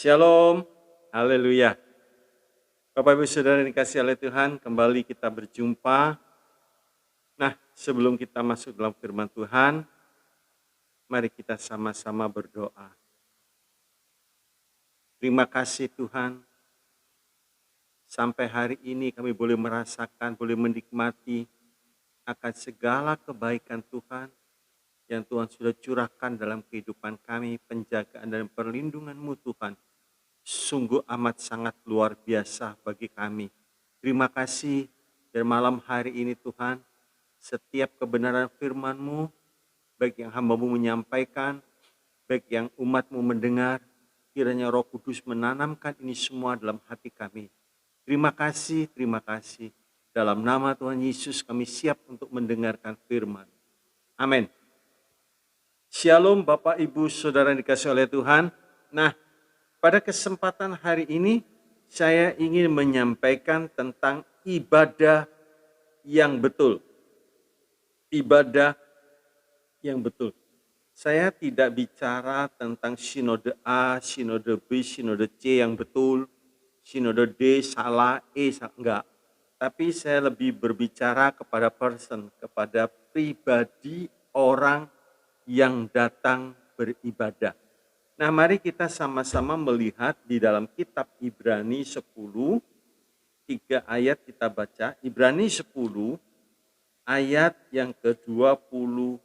Shalom, haleluya. Bapak Ibu Saudara yang dikasihi oleh Tuhan, kembali kita berjumpa. Nah, sebelum kita masuk dalam firman Tuhan, mari kita sama-sama berdoa. Terima kasih Tuhan, sampai hari ini kami boleh merasakan, boleh menikmati akan segala kebaikan Tuhan yang Tuhan sudah curahkan dalam kehidupan kami, penjagaan dan perlindungan-Mu Tuhan. Sungguh amat sangat luar biasa bagi kami. Terima kasih dan malam hari ini Tuhan, setiap kebenaran firman-Mu, baik yang hamba-Mu menyampaikan, baik yang umat-Mu mendengar, kiranya Roh Kudus menanamkan ini semua dalam hati kami. Terima kasih. Dalam nama Tuhan Yesus kami siap untuk mendengarkan firman. Amin. Shalom Bapak Ibu Saudara yang dikasihi oleh Tuhan. Nah, pada kesempatan hari ini saya ingin menyampaikan tentang ibadah yang betul. Ibadah yang betul. Saya tidak bicara tentang sinode A, sinode B, sinode C yang betul, sinode D salah, E salah, enggak. Tapi saya lebih berbicara kepada kepada pribadi orang yang datang beribadah. Nah, mari kita sama-sama melihat di dalam kitab Ibrani 10, 3 ayat kita baca. Ibrani 10 ayat yang ke-25.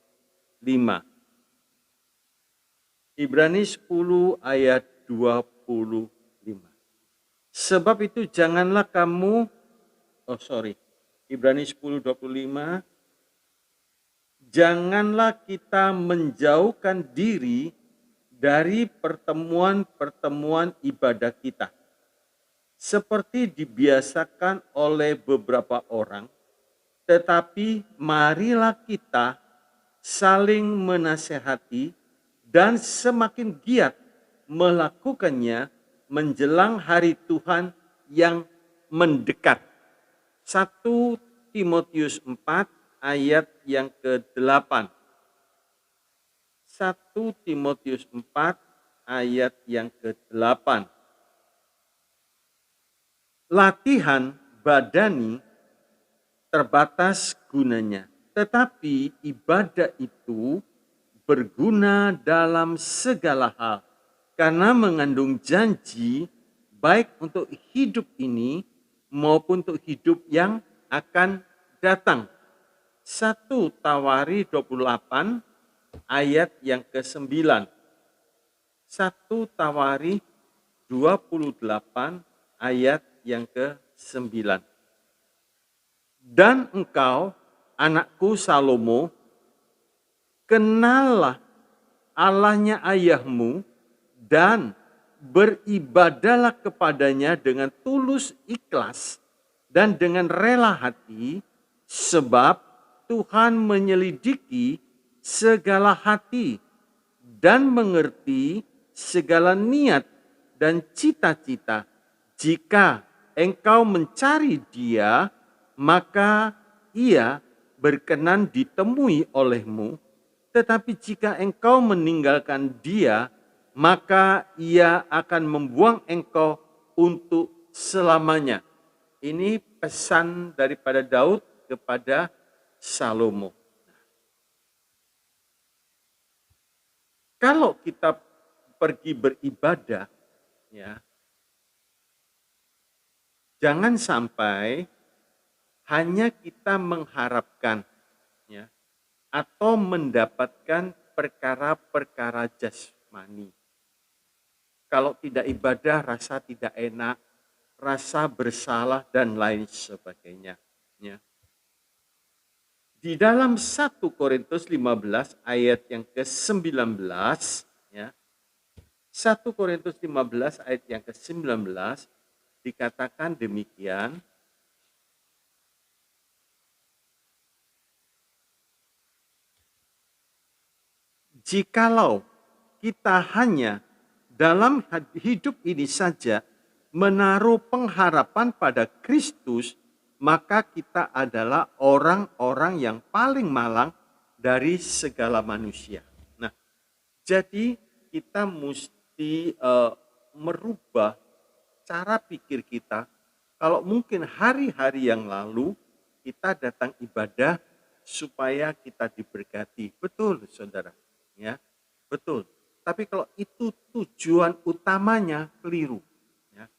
Ibrani 10 ayat 25. Sebab itu janganlah kamu, Ibrani 10, 25. Janganlah kita menjauhkan diri dari pertemuan-pertemuan ibadah kita, seperti dibiasakan oleh beberapa orang, tetapi marilah kita saling menasehati dan semakin giat melakukannya menjelang hari Tuhan yang mendekat. 1 Timotius 4 ayat yang ke-8. 1 Timotius 4 ayat yang ke-8. Latihan badani terbatas gunanya, tetapi ibadah itu berguna dalam segala hal karena mengandung janji baik untuk hidup ini maupun untuk hidup yang akan datang. 1 Tawari 28 ayat yang ke-9. 1 Tawari 28 ayat yang ke-9. Dan engkau, anakku Salomo, kenallah Allahnya ayahmu dan beribadahlah kepadanya dengan tulus ikhlas dan dengan rela hati, sebab Tuhan menyelidiki segala hati dan mengerti segala niat dan cita-cita. Jika engkau mencari Dia, maka Ia berkenan ditemui olehmu. Tetapi jika engkau meninggalkan Dia, maka Ia akan membuang engkau untuk selamanya. Ini pesan daripada Daud kepada Salomo. Kalau kita pergi beribadah, ya, jangan sampai hanya kita mengharapkan, ya, atau mendapatkan perkara-perkara jasmani. Kalau tidak ibadah, rasa tidak enak, rasa bersalah dan lain sebagainya. Ya. Di dalam 1 Korintus 15 ayat yang ke-19, ya, 1 Korintus 15 ayat yang ke-19 dikatakan demikian. Jikalau kita hanya dalam hidup ini saja menaruh pengharapan pada Kristus, maka kita adalah orang-orang yang paling malang dari segala manusia. Nah, jadi kita mesti merubah cara pikir kita. Kalau mungkin hari-hari yang lalu kita datang ibadah supaya kita diberkati. Betul, Saudara. Ya, betul. Tapi kalau itu tujuan utamanya, keliru. Ya.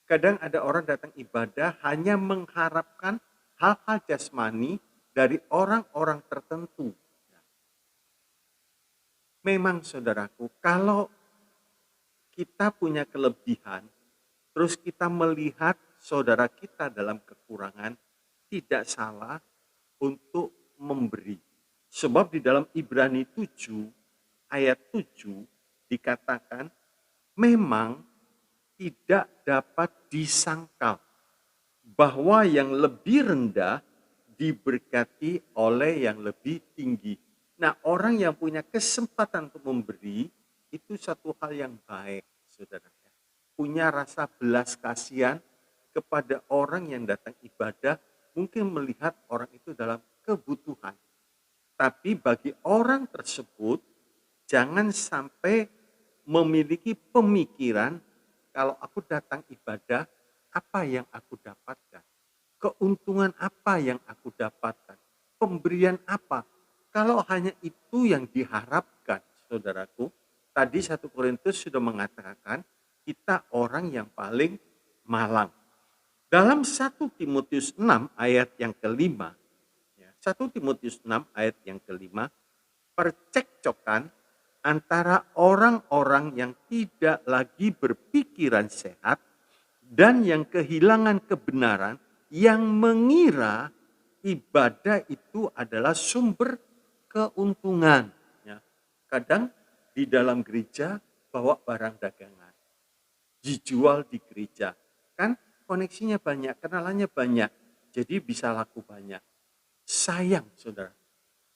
Kadang ada orang datang ibadah hanya mengharapkan hal-hal jasmani dari orang-orang tertentu. Memang saudaraku, kalau kita punya kelebihan, terus kita melihat saudara kita dalam kekurangan, tidak salah untuk memberi. Sebab di dalam Ibrani 7 ayat 7 dikatakan memang tidak dapat disangkal bahwa yang lebih rendah diberkati oleh yang lebih tinggi. Nah, orang yang punya kesempatan untuk memberi itu satu hal yang baik, saudara. Punya rasa belas kasihan kepada orang yang datang ibadah, mungkin melihat orang itu dalam kebutuhan. Tapi bagi orang tersebut, jangan sampai memiliki pemikiran, kalau aku datang ibadah, apa yang aku dapatkan? Keuntungan apa yang aku dapatkan? Pemberian apa? Kalau hanya itu yang diharapkan, saudaraku, tadi 1 Korintus sudah mengatakan kita orang yang paling malang. Dalam 1 Timotius 6 ayat yang kelima, 1 Timotius 6 ayat yang kelima, percekcokan antara orang-orang yang tidak lagi berpikiran sehat dan yang kehilangan kebenaran, yang mengira ibadah itu adalah sumber keuntungan. Ya. Kadang di dalam gereja bawa barang dagangan, dijual di gereja. Kan koneksinya banyak, kenalannya banyak, jadi bisa laku banyak. Sayang saudara,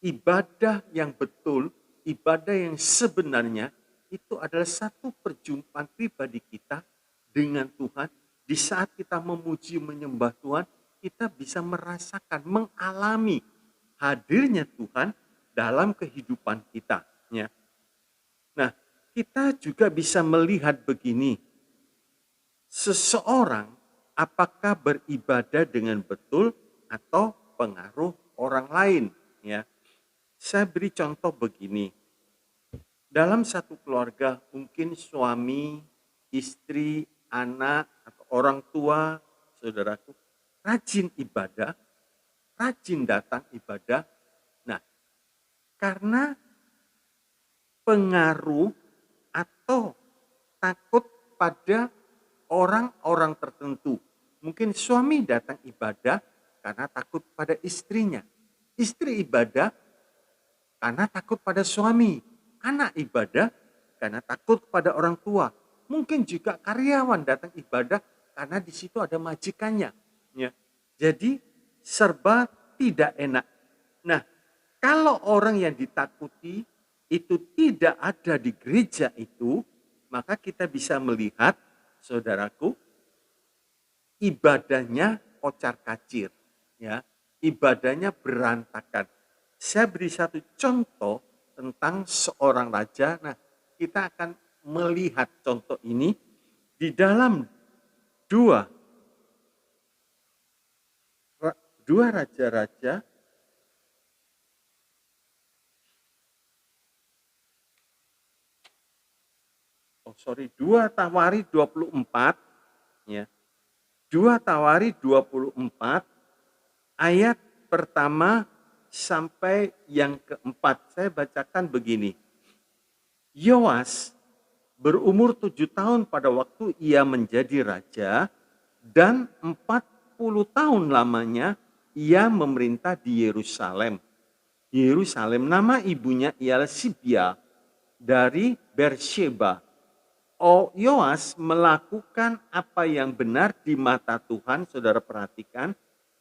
ibadah yang betul, ibadah yang sebenarnya itu adalah satu perjumpaan pribadi kita dengan Tuhan. Di saat kita memuji menyembah Tuhan, kita bisa merasakan, mengalami hadirnya Tuhan dalam kehidupan kita. Ya. Nah, kita juga bisa melihat begini, seseorang apakah beribadah dengan betul atau pengaruh orang lain. Ya. Saya beri contoh begini, dalam satu keluarga mungkin suami, istri, anak, atau orang tua, saudaraku, rajin ibadah, rajin datang ibadah. Nah, karena pengaruh atau takut pada orang-orang tertentu. Mungkin suami datang ibadah karena takut pada istrinya. Istri ibadah karena takut pada suami. Anak ibadah karena takut pada orang tua. Mungkin juga karyawan datang ibadah karena di situ ada majikannya. Ya. Jadi serba tidak enak. Nah, kalau orang yang ditakuti itu tidak ada di gereja itu, maka kita bisa melihat, saudaraku, ibadahnya kocar-kacir, ya, ibadahnya berantakan. Saya beri satu contoh tentang seorang raja. Nah, kita akan melihat contoh ini di dalam dua raja-raja. Dua Tawari 24, ya. 2 Tawari 24 ayat pertama sampai yang keempat. Saya bacakan begini. Yoas berumur 7 tahun pada waktu ia menjadi raja, dan 40 tahun lamanya ia memerintah di Yerusalem. Yerusalem, nama ibunya ialah Sibia dari Bersheba. Yoas melakukan apa yang benar di mata Tuhan, saudara perhatikan,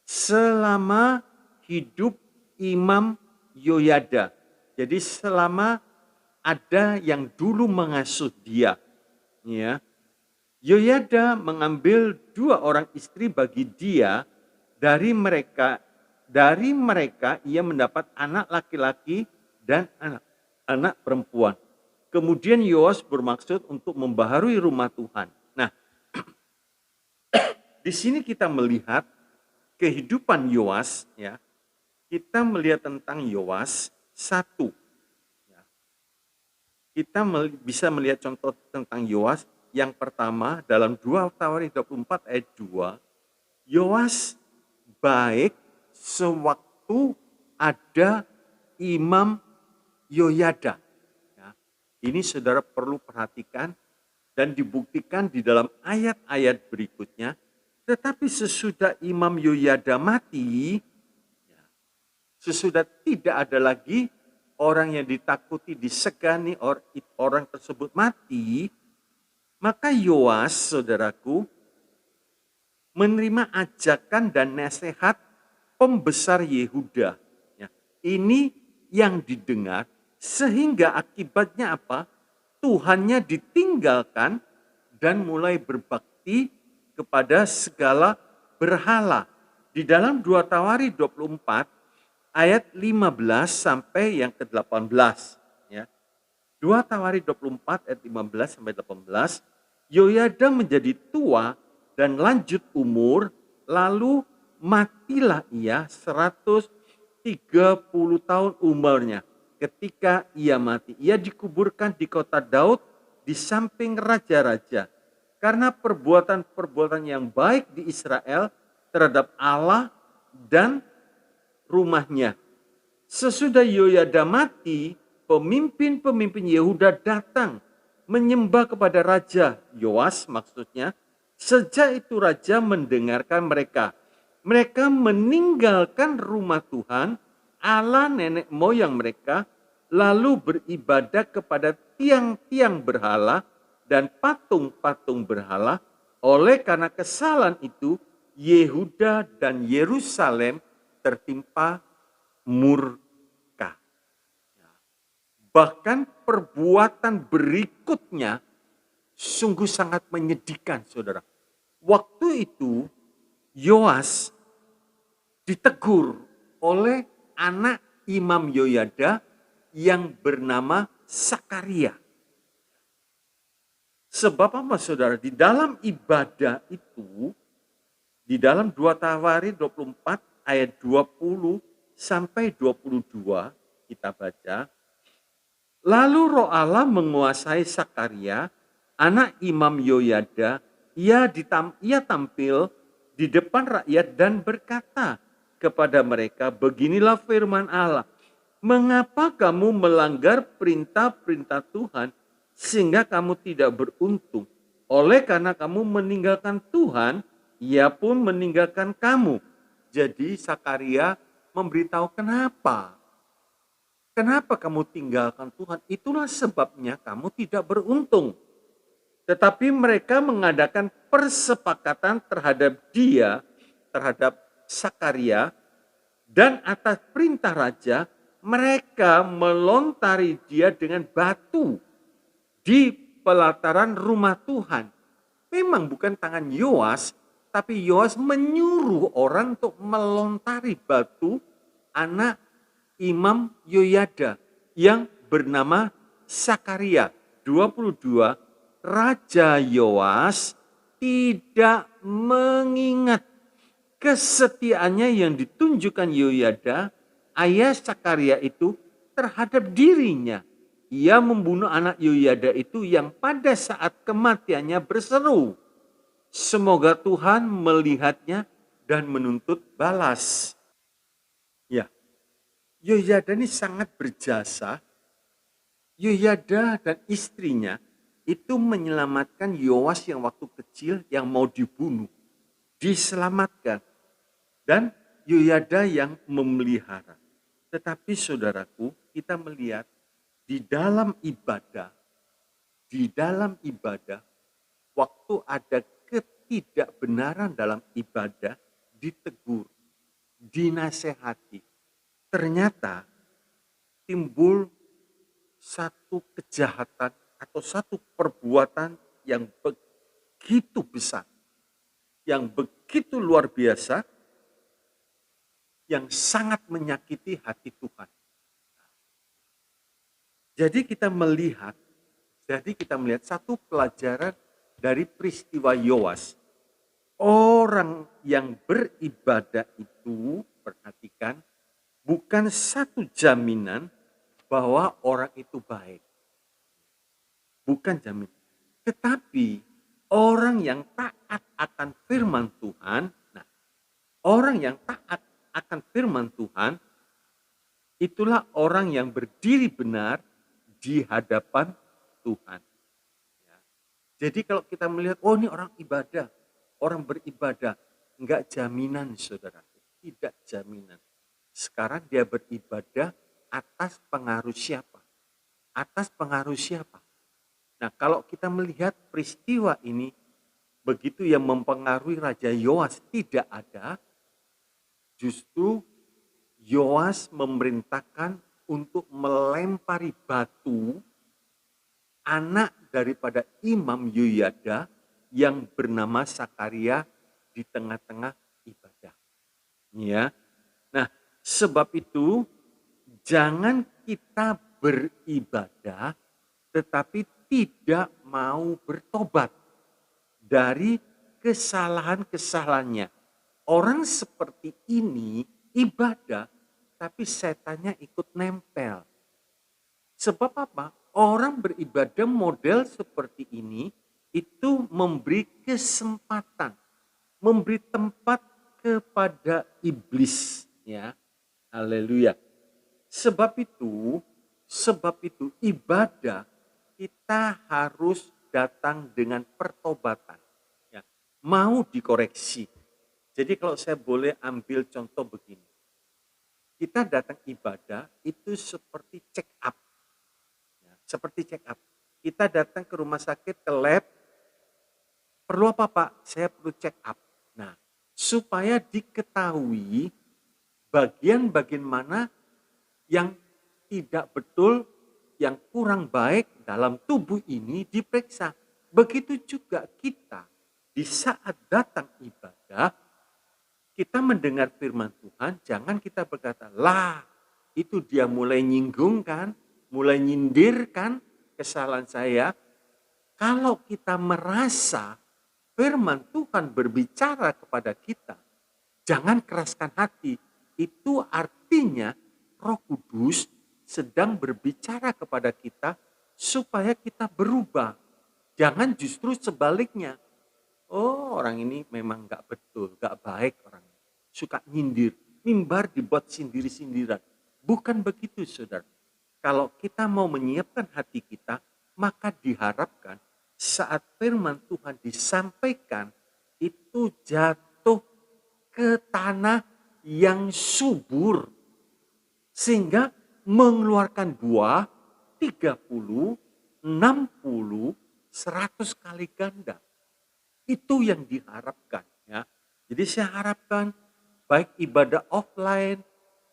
selama hidup Imam Yoyada. Jadi selama ada yang dulu mengasuh dia. Ya. Yoyada mengambil 2 orang istri bagi dia, dari mereka ia mendapat anak laki-laki dan anak perempuan. Kemudian Yoas bermaksud untuk membaharui rumah Tuhan. Nah, di sini kita melihat kehidupan Yoas, ya. Kita melihat tentang Yoas satu. Ya. Kita bisa melihat contoh tentang Yoas. Yang pertama dalam 2 Tawarikh 24 ayat 2, Yoas baik sewaktu ada Imam Yoyada. Ya, ini saudara perlu perhatikan dan dibuktikan di dalam ayat-ayat berikutnya. Tetapi sesudah Imam Yoyada mati, ya, sesudah tidak ada lagi orang yang ditakuti, disegani, orang tersebut mati, maka Yoas, saudaraku, menerima ajakan dan nasihat pembesar Yehuda. Ya, ini yang didengar sehingga akibatnya apa? Tuhannya ditinggalkan dan mulai berbakti kepada segala berhala. Di dalam 2 Tawarikh 24 ayat 15 sampai yang ke-18, ya. 2 Tawarikh 24 ayat 15 sampai 18, Yoyada menjadi tua dan lanjut umur, lalu matilah ia 130 tahun umurnya. Ketika ia mati, ia dikuburkan di kota Daud di samping raja-raja. Karena perbuatan-perbuatan yang baik di Israel terhadap Allah dan rumahnya. Sesudah Yoyada mati, pemimpin-pemimpin Yehuda datang menyembah kepada Raja Yoas maksudnya. Sejak itu raja mendengarkan mereka. Mereka meninggalkan rumah Tuhan, Allah nenek moyang mereka, lalu beribadah kepada tiang-tiang berhala dan patung-patung berhala. Oleh karena kesalahan itu, Yehuda dan Yerusalem tertimpa murka. Bahkan perbuatan berikutnya sungguh sangat menyedihkan, saudara. Waktu itu Yoas ditegur oleh anak Imam Yoyada yang bernama Sakaria. Sebab apa, saudara? Di dalam ibadah itu, di dalam 2 Tawarikh 24 ayat 20 sampai 22 kita baca, lalu Roh Allah menguasai Sakaria, anak Imam Yoyada. Ia tampil di depan rakyat dan berkata kepada mereka, beginilah firman Allah, mengapa kamu melanggar perintah-perintah Tuhan sehingga kamu tidak beruntung? Oleh karena kamu meninggalkan Tuhan, ia pun meninggalkan kamu. Jadi Sakaria memberitahu kenapa. Kenapa kamu tinggalkan Tuhan? Itulah sebabnya kamu tidak beruntung. Tetapi mereka mengadakan persepakatan terhadap dia, terhadap Sakaria, dan atas perintah raja, mereka melontari dia dengan batu di pelataran rumah Tuhan. Memang bukan tangan Yoas, tapi Yoas menyuruh orang untuk melontari batu anak Imam Yoyada yang bernama Sakaria. 22, Raja Yoas tidak mengingat kesetiaannya yang ditunjukkan Yoyada, ayah Sakaria itu, terhadap dirinya. Ia membunuh anak Yoyada itu yang pada saat kematiannya berseru, semoga Tuhan melihatnya dan menuntut balas. Ya, Yoyada ini sangat berjasa. Yoyada dan istrinya itu menyelamatkan Yoas yang waktu kecil yang mau dibunuh. Diselamatkan. Dan Yoyada yang memelihara. Tetapi saudaraku, kita melihat di dalam ibadah, waktu ada ketidakbenaran dalam ibadah, ditegur, dinasehati. Ternyata timbul satu kejahatan atau satu perbuatan yang begitu besar, yang begitu luar biasa, yang sangat menyakiti hati Tuhan. Jadi kita melihat Jadi kita melihat satu pelajaran dari peristiwa Yoas. Orang yang beribadah itu, perhatikan, bukan satu jaminan bahwa orang itu baik. Bukan jaminan. Tetapi orang yang taat akan firman Tuhan, nah, orang yang taat akan firman Tuhan, itulah orang yang berdiri benar di hadapan Tuhan. Ya. Jadi kalau kita melihat, oh ini orang ibadah, orang beribadah, enggak jaminan saudara, tidak jaminan. Sekarang dia beribadah atas pengaruh siapa? Atas pengaruh siapa? Nah kalau kita melihat peristiwa ini, begitu yang mempengaruhi Raja Yoas tidak ada, justru Yoas memerintahkan untuk melempari batu anak daripada Imam Yoyada yang bernama Sakaria di tengah-tengah ibadah. Ya. Nah, sebab itu jangan kita beribadah tetapi tidak mau bertobat dari kesalahan-kesalahannya. Orang seperti ini ibadah tapi setannya ikut nempel. Sebab apa? Orang beribadah model seperti ini itu memberi kesempatan, memberi tempat kepada iblis, ya. Haleluya. Sebab itu ibadah kita harus datang dengan pertobatan, ya. Mau dikoreksi. Jadi kalau saya boleh ambil contoh begini. Kita datang ibadah itu seperti check up. Seperti check up. Kita datang ke rumah sakit, ke lab, perlu apa Pak? Saya perlu check up. Nah, supaya diketahui bagian-bagian mana yang tidak betul, yang kurang baik dalam tubuh ini diperiksa. Begitu juga kita di saat datang ibadah, kita mendengar firman Tuhan, jangan kita berkata, lah itu dia mulai nyinggung kan, mulai nyindirkan kesalahan saya. Kalau kita merasa firman Tuhan berbicara kepada kita, jangan keraskan hati. Itu artinya Roh Kudus sedang berbicara kepada kita supaya kita berubah. Jangan justru sebaliknya. Oh orang ini memang gak betul, gak baik orangnya. Suka nyindir, mimbar dibuat sindir-sindiran. Bukan begitu saudara. Kalau kita mau menyiapkan hati kita, maka diharapkan saat firman Tuhan disampaikan, itu jatuh ke tanah yang subur. Sehingga mengeluarkan buah 30, 60, 100 kali ganda. Itu yang diharapkan. Ya. Jadi saya harapkan baik ibadah offline,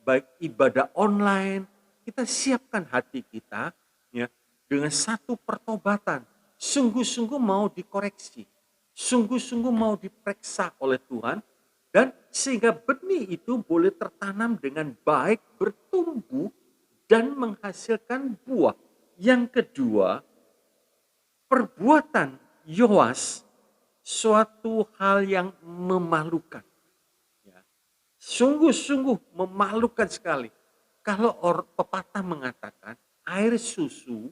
baik ibadah online, kita siapkan hati kita ya dengan satu pertobatan. Sungguh-sungguh mau dikoreksi, sungguh-sungguh mau diperiksa oleh Tuhan, dan sehingga benih itu boleh tertanam dengan baik, bertumbuh dan menghasilkan buah. Yang kedua, perbuatan Yoas suatu hal yang memalukan. Sungguh-sungguh memalukan sekali. Kalau pepatah mengatakan air susu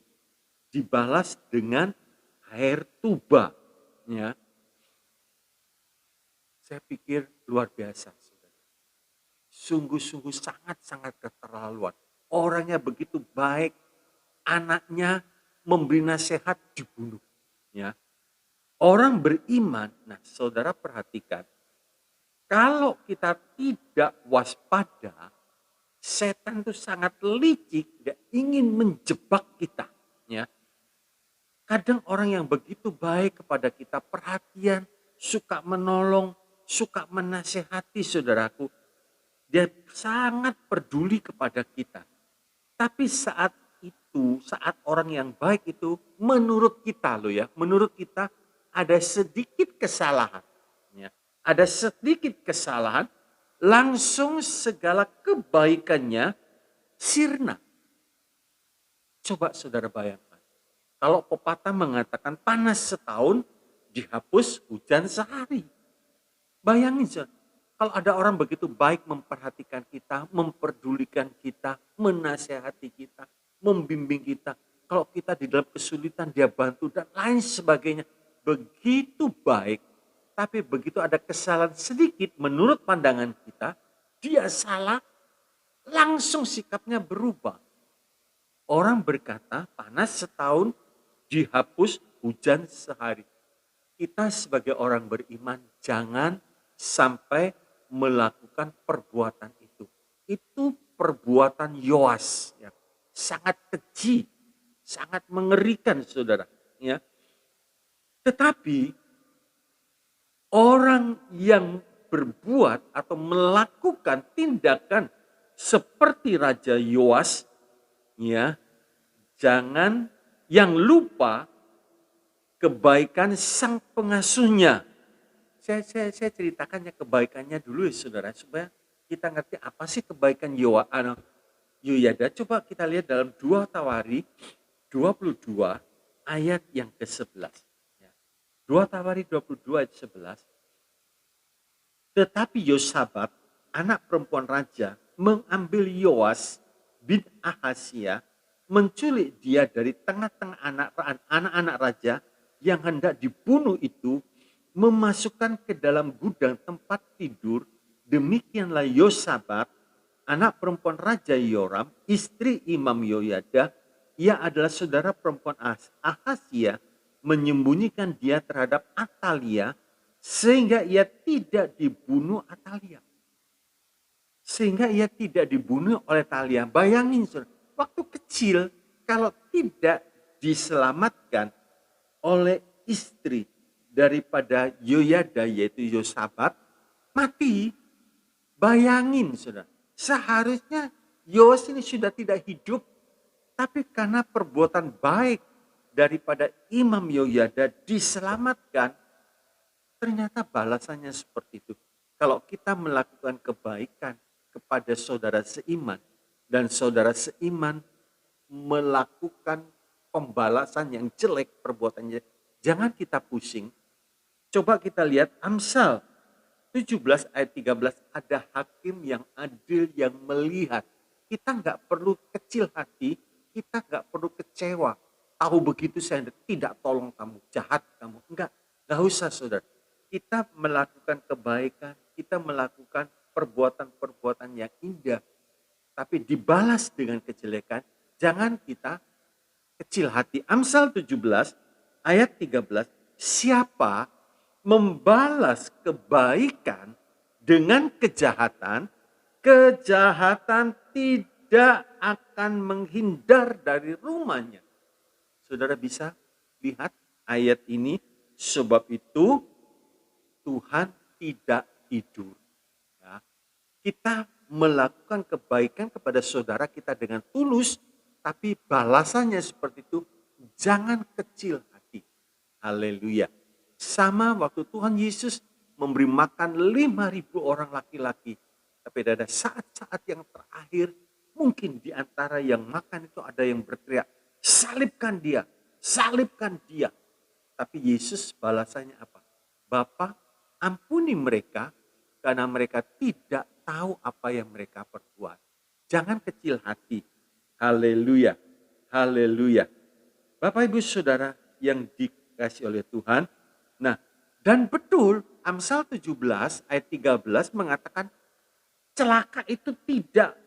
dibalas dengan air tuba. Ya. Saya pikir luar biasa. Sungguh-sungguh sangat-sangat keterlaluan. Orangnya begitu baik, anaknya memberi nasihat dibunuh. Ya. Orang beriman, nah saudara perhatikan, kalau kita tidak waspada, setan itu sangat licik, dia ingin menjebak kita. Ya. Kadang orang yang begitu baik kepada kita, perhatian, suka menolong, suka menasehati saudaraku, dia sangat peduli kepada kita. Tapi saat itu, saat orang yang baik itu, menurut kita loh ya, menurut kita ada sedikit kesalahan. Ya. Ada sedikit kesalahan, langsung segala kebaikannya sirna. Coba saudara bayangkan. Kalau pepatah mengatakan panas setahun, dihapus hujan sehari. Bayangin, saudara, kalau ada orang begitu baik memperhatikan kita, memperdulikan kita, menasehati kita, membimbing kita. Kalau kita di dalam kesulitan dia bantu dan lain sebagainya. Begitu baik, tapi begitu ada kesalahan sedikit menurut pandangan kita, dia salah, langsung sikapnya berubah. Orang berkata panas setahun, dihapus hujan sehari. Kita sebagai orang beriman jangan sampai melakukan perbuatan itu. Itu perbuatan Yoas, ya. Sangat keji, sangat mengerikan, saudara. Ya. Tetapi orang yang berbuat atau melakukan tindakan seperti Raja Yoas, ya, jangan yang lupa kebaikan sang pengasuhnya. Saya ceritakannya kebaikannya dulu ya saudara, supaya kita ngerti apa sih kebaikan Yoyada. Coba kita lihat dalam 2 Tawari 22 ayat yang ke-11. 2 Tawari 22 ayat 11. Tetapi Yosabat, anak perempuan raja, mengambil Yoas bin Ahasia, menculik dia dari tengah-tengah anak-anak raja yang hendak dibunuh itu, memasukkan ke dalam gudang tempat tidur. Demikianlah Yosabat, anak perempuan Raja Yoram, istri Imam Yoyada, ia adalah saudara perempuan Ahasia, menyembunyikan dia terhadap Atalia, sehingga ia tidak dibunuh Atalia. Sehingga ia tidak dibunuh oleh Atalia. Bayangin, saudara, waktu kecil kalau tidak diselamatkan oleh istri daripada Yoyada, yaitu Yosabat, mati. Bayangin, saudara, seharusnya Yoas ini sudah tidak hidup, tapi karena perbuatan baik daripada Imam Yoyada diselamatkan. Ternyata balasannya seperti itu. Kalau kita melakukan kebaikan kepada saudara seiman, dan saudara seiman melakukan pembalasan yang jelek perbuatannya, jangan kita pusing. Coba kita lihat Amsal 17 ayat 13, ada hakim yang adil yang melihat. Kita nggak perlu kecil hati, kita nggak perlu kecewa. Tahu begitu saya tidak tolong kamu, jahat kamu. Enggak usah saudara. Kita melakukan kebaikan, kita melakukan perbuatan-perbuatan yang indah, tapi dibalas dengan kejelekan, jangan kita kecil hati. Amsal 17 ayat 13, siapa membalas kebaikan dengan kejahatan, kejahatan tidak akan menghindar dari rumahnya. Saudara bisa lihat ayat ini, sebab itu Tuhan tidak tidur. Ya. Kita melakukan kebaikan kepada saudara kita dengan tulus, tapi balasannya seperti itu, jangan kecil hati. Haleluya. Sama waktu Tuhan Yesus memberi makan 5.000 orang laki-laki. Tapi ada saat-saat yang terakhir, mungkin di antara yang makan itu ada yang berteriak, salibkan dia, salibkan dia. Tapi Yesus balasannya apa? Bapa, ampuni mereka karena mereka tidak tahu apa yang mereka perbuat. Jangan kecil hati. Haleluya. Haleluya. Bapak Ibu Saudara yang dikasihi oleh Tuhan. Nah, dan betul Amsal 17 ayat 13 mengatakan celaka itu tidak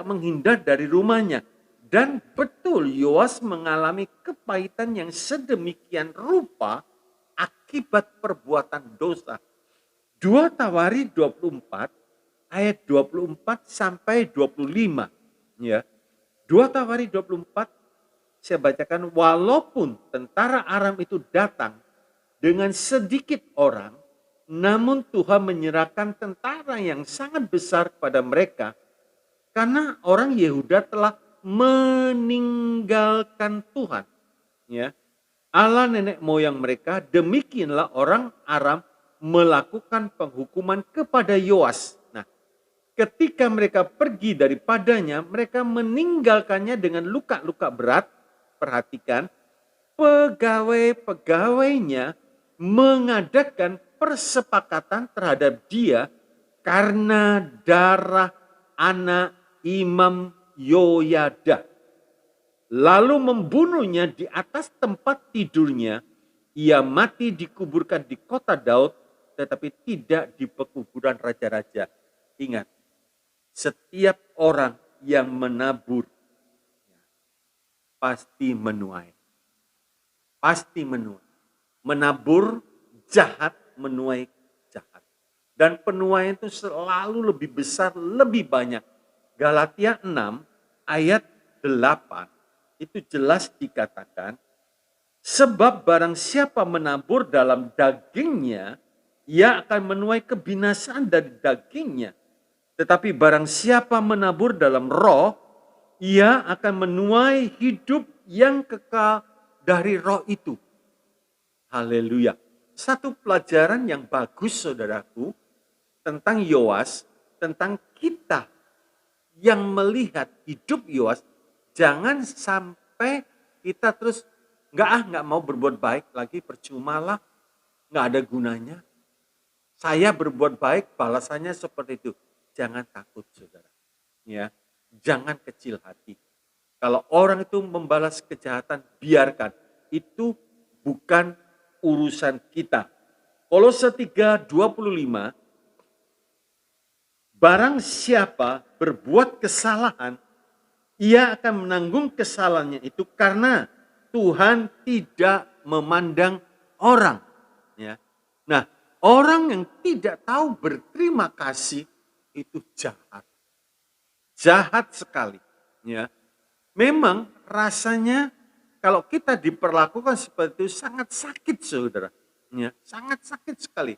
menghindar dari rumahnya. Dan betul Yoas mengalami kepahitan yang sedemikian rupa akibat perbuatan dosa. 2 Tawari 24 ayat 24 sampai 25. Ya. 2 Tawari 24 saya bacakan, walaupun tentara Aram itu datang dengan sedikit orang, namun Tuhan menyerahkan tentara yang sangat besar kepada mereka karena orang Yehuda telah meninggalkan Tuhan. Ya. Allah nenek moyang mereka, demikianlah orang Aram melakukan penghukuman kepada Yoas. Nah, ketika mereka pergi daripadanya, mereka meninggalkannya dengan luka-luka berat. Perhatikan, pegawai-pegawainya mengadakan persepakatan terhadap dia karena darah anak Imam Yoyada. Lalu membunuhnya di atas tempat tidurnya. Ia mati dikuburkan di kota Daud, tetapi tidak di pekuburan raja-raja. Ingat, setiap orang yang menabur pasti menuai. Pasti menuai. Menabur jahat, menuai jahat. Dan penuaian itu selalu lebih besar, lebih banyak. Galatia 6 ayat 8 itu jelas dikatakan, sebab barang siapa menabur dalam dagingnya, ia akan menuai kebinasaan dari dagingnya. Tetapi barang siapa menabur dalam roh, ia akan menuai hidup yang kekal dari roh itu. Haleluya. Satu pelajaran yang bagus saudaraku tentang Yoas, tentang kita yang melihat hidup Yoas, jangan sampai kita terus nggak mau berbuat baik lagi, percumalah, nggak ada gunanya. Saya berbuat baik, balasannya seperti itu. Jangan takut saudara. Ya, jangan kecil hati. Kalau orang itu membalas kejahatan, biarkan. Itu bukan urusan kita. Kolose 3:25, barang siapa berbuat kesalahan, ia akan menanggung kesalahannya itu karena Tuhan tidak memandang orang. Ya. Nah, orang yang tidak tahu berterima kasih itu jahat. Jahat sekali. Ya. Memang rasanya kalau kita diperlakukan seperti itu sangat sakit saudara. Ya, sangat sakit sekali.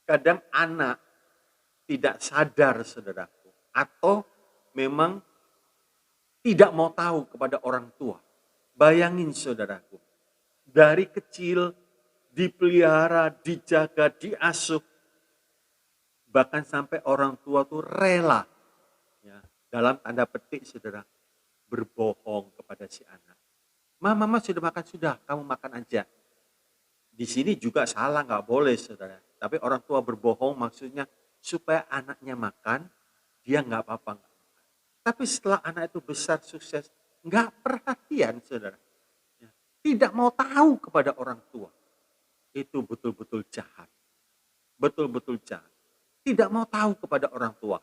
Kadang anak tidak sadar saudaraku. Atau memang tidak mau tahu kepada orang tua. Bayangin saudaraku, dari kecil dipelihara, dijaga, diasuh, bahkan sampai orang tua tuh rela, ya, dalam tanda petik saudara, berbohong kepada si anak. Mama sudah makan, sudah, kamu makan aja. Di sini juga salah, nggak boleh saudara. Tapi orang tua berbohong maksudnya supaya anaknya makan, dia nggak apa-apa. Tapi setelah anak itu besar, sukses, nggak perhatian saudara. Tidak mau tahu kepada orang tua. Itu betul-betul jahat. Betul-betul jahat. Tidak mau tahu kepada orang tua.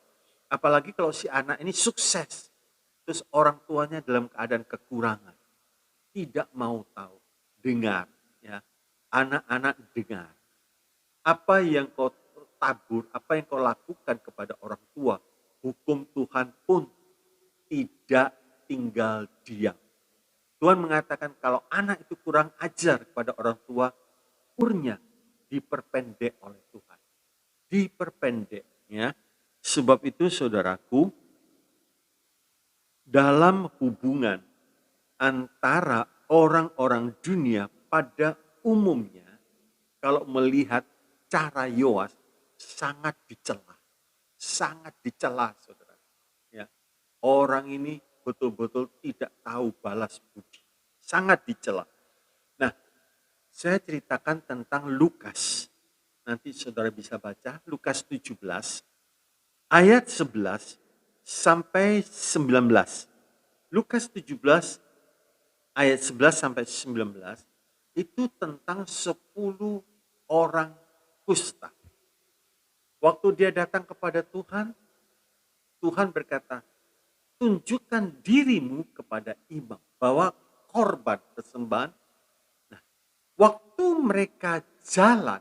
Apalagi kalau si anak ini sukses. Terus orang tuanya dalam keadaan kekurangan. Tidak mau tahu. Dengar. Ya. Anak-anak dengar. Apa yang kau tabur, apa yang kau lakukan kepada orang tua, hukum Tuhan pun tidak tinggal diam. Tuhan mengatakan kalau anak itu kurang ajar kepada orang tua, umurnya diperpendek oleh Tuhan. Diperpendek. Ya. Sebab itu saudaraku, dalam hubungan antara orang-orang dunia pada umumnya, kalau melihat cara Yoas, sangat dicela. Sangat dicela saudara. Ya. Orang ini betul-betul tidak tahu balas budi. Sangat dicela. Nah, saya ceritakan tentang Lukas. Nanti saudara bisa baca Lukas 17 ayat 11 sampai 19. Lukas 17 ayat 11 sampai 19 itu tentang 10 orang kusta. Waktu dia datang kepada Tuhan, Tuhan berkata, tunjukkan dirimu kepada imam, bawa korban persembahan. Nah, waktu mereka jalan,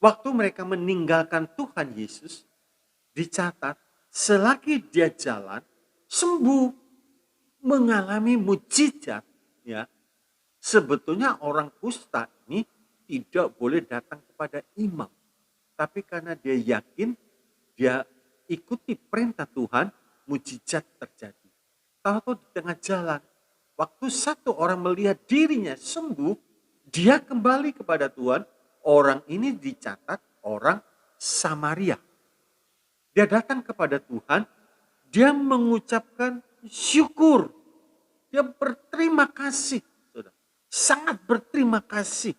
waktu mereka meninggalkan Tuhan Yesus, dicatat selagi dia jalan, sembuh, mengalami mujizat. Ya, sebetulnya orang kusta ini tidak boleh datang kepada imam. Tapi karena dia yakin, dia ikuti perintah Tuhan, mujizat terjadi. Tahu-tahu di tengah jalan, waktu satu orang melihat dirinya sembuh, dia kembali kepada Tuhan. Orang ini dicatat orang Samaria. Dia datang kepada Tuhan, dia mengucapkan syukur. Dia berterima kasih. sangat berterima kasih.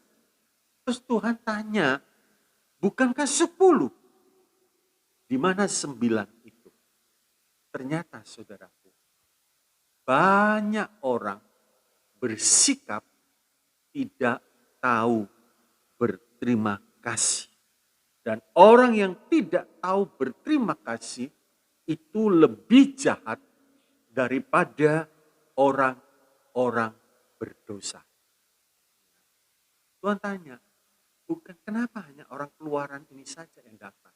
Terus Tuhan tanya, bukankah 10? Di mana 9 itu? Ternyata saudaraku, banyak orang bersikap tidak tahu berterima kasih. Dan orang yang tidak tahu berterima kasih itu lebih jahat daripada orang-orang berdosa. Tuhan tanya, bukan kenapa hanya orang keluaran ini saja yang datang?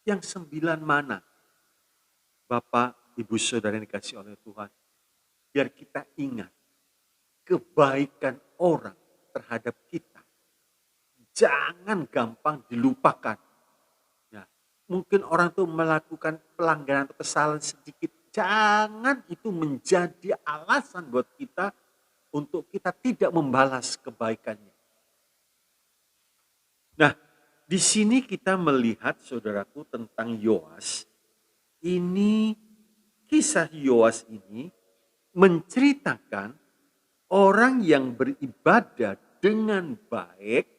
Yang 9 mana? Bapak, Ibu, Saudara yang dikasih oleh Tuhan. Biar kita ingat kebaikan orang terhadap kita. Jangan gampang dilupakan. Ya, mungkin orang itu melakukan pelanggaran atau kesalahan sedikit. Jangan itu menjadi alasan buat kita untuk kita tidak membalas kebaikannya. Nah, di sini kita melihat saudaraku tentang Yoas. Ini kisah Yoas ini menceritakan orang yang beribadah dengan baik.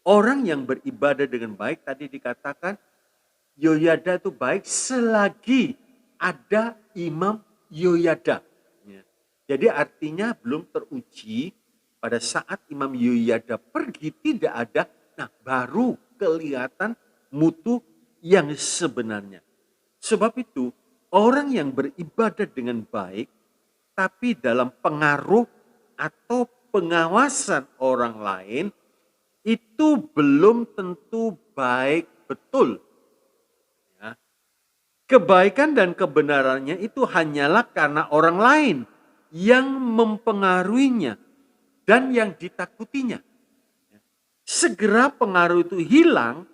Orang yang beribadah dengan baik tadi dikatakan Yoyada itu baik selagi ada Imam Yoyada. Jadi artinya belum teruji pada saat Imam Yoyada pergi tidak ada. Nah, baru kelihatan mutu yang sebenarnya. Sebab itu, orang yang beribadah dengan baik, tapi dalam pengaruh atau pengawasan orang lain, itu belum tentu baik betul. Ya. Kebaikan dan kebenarannya itu hanyalah karena orang lain yang mempengaruhinya dan yang ditakutinya. Segera pengaruh itu hilang,